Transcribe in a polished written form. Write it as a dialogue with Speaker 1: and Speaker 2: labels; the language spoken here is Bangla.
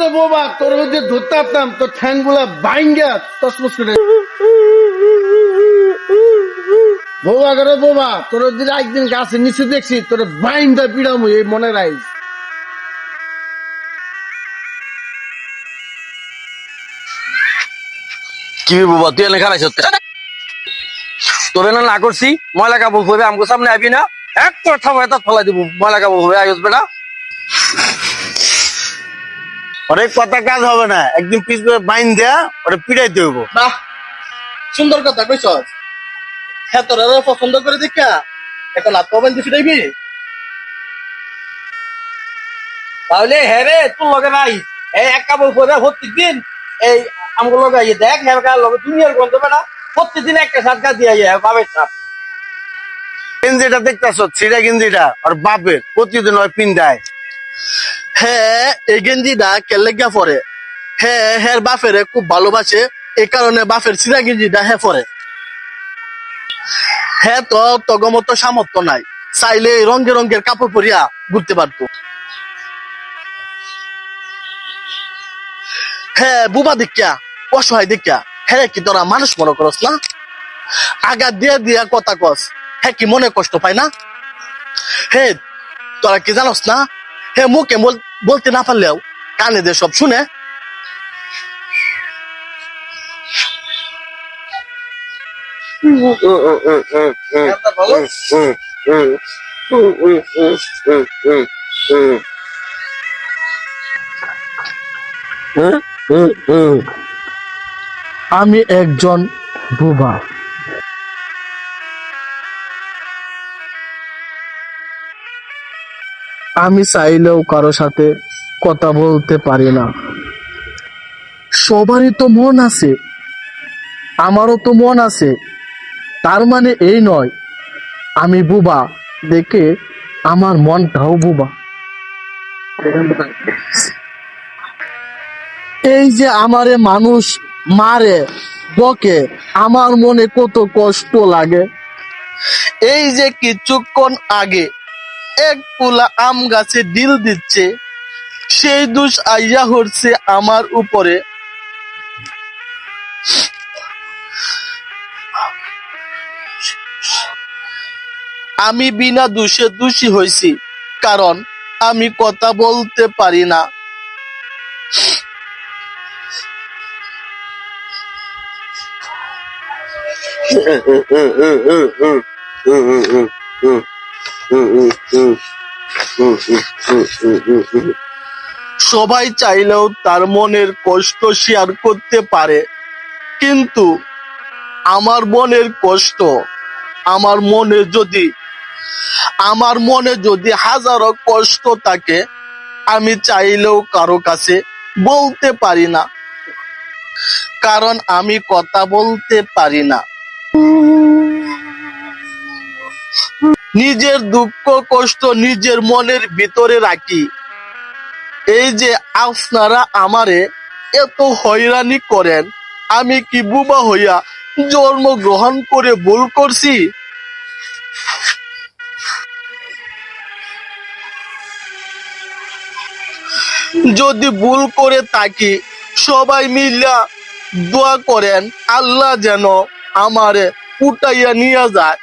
Speaker 1: রে বোবা, তোর মধ্যে ধরতে পারতাম তোর ঠ্যাং গুলা বাইঙ্গা তসমস করে। বোবা করে বোবা, তোর যদি একদিন গাছের নিচে দেখছি তোর বাইন্দা পিড়ামু, এই মনে রাখ।
Speaker 2: কি বাবা তুই এনে খারাইছ তোর না না করছি ময়লা কাপড় হবে আমগো সামনে আবি না এক কথা এটা ফলাই দিব ময়লা কাপড় হবে আইস বেটা
Speaker 3: অনেক কথা কাজ হবে না, একদিন পিস করে বাইন দেয়া ওটা পিড়াইতে হইব।
Speaker 1: বাহ, সুন্দর কথা কইছ। হ্যাঁ, তোর পছন্দ করে দেখা একটা লাভ পাবেন দিয়ে ফিরাইবি।
Speaker 2: তাহলে হ্যাঁ রে তোর লগে নাই এই এক কাপড় পরে প্রত্যেক দিন এই আমগো লগে আইয়ে দেখ হ্যাঁ লগে দুনিয়ার গন্ধ বেটা প্রত্যেকদিন একটা সাতকা দিয়ে আইয়ে পাবে সাপ
Speaker 3: গেঞ্জিটা দেখতেছ ছিড়া গেঞ্জিটা আর বাপের প্রতিদিন ওই পিন্ডায়।
Speaker 1: হ্যাঁ, এই গেঞ্জিটা কেলেগা পরে। হ্যাঁ, হ্যাঁ বাপের খুব ভালোবাসে, এই কারণে বাপের সিরা গেঞ্জিটা হ্যাঁ পরে। হ্যাঁ তো তগমত সামর্থ্য নাই, চাইলে রঙে রঙের কাপড় পরিয়া ঘুরতে পারতো। হ্যাঁ বুবা দেখিয়া, অসহায় দেখিয়া, হ্যাঁ কি তোরা মানুষ মনে করস না? আগা দিয়া দিয়া কথা কস, হ্যাঁ কি মনে কষ্ট পায় না? হে তোরা কি জানস না, হে মুখে বলতে না পারলেও কানে দিয়ে সব শুনে। আমি একজন বুবা। আমি চাইলেও কারো সাথে কথা বলতে পারি না। সবারই তো মন আছে, আমারও তো মন আছে। তার মানে এই নয় আমি বুবা দেখে আমার মনটাও বুবা। এই যে আমারে মানুষ মারে বকে, আমার মনে কত কষ্ট লাগে। এই যে কিছুক্ষণ আগে এক কুলা আম গাছে ডিল দিচ্ছে, সেই দোষ আইয়া হচ্ছে আমার উপরে। আমি বিনা দোষে দোষী হয়েছি, কারণ আমি কথা বলতে পারি না। সবাই চাইলেও তার মনের কষ্ট শেয়ার করতে পারে, কিন্তু আমার মনের কষ্ট আমার মনে যদি হাজারো কষ্ট থাকে, আমি চাইলেও কারো কাছে বলতে পারি না, কারণ আমি কথা বলতে পারি না। নিজের দুঃখ কষ্ট নিজের মনের ভিতরে রাখি। এই যে আপনারা আমারে এত হয়রানি করেন, আমি কি বুবা হইয়া জন্মগ্রহণ করে ভুল করছি? যদি ভুল করে থাকি, সবাই মিলা দোয়া করেন আল্লাহ যেন আমারে উঠাইয়া নিয়ে যায়।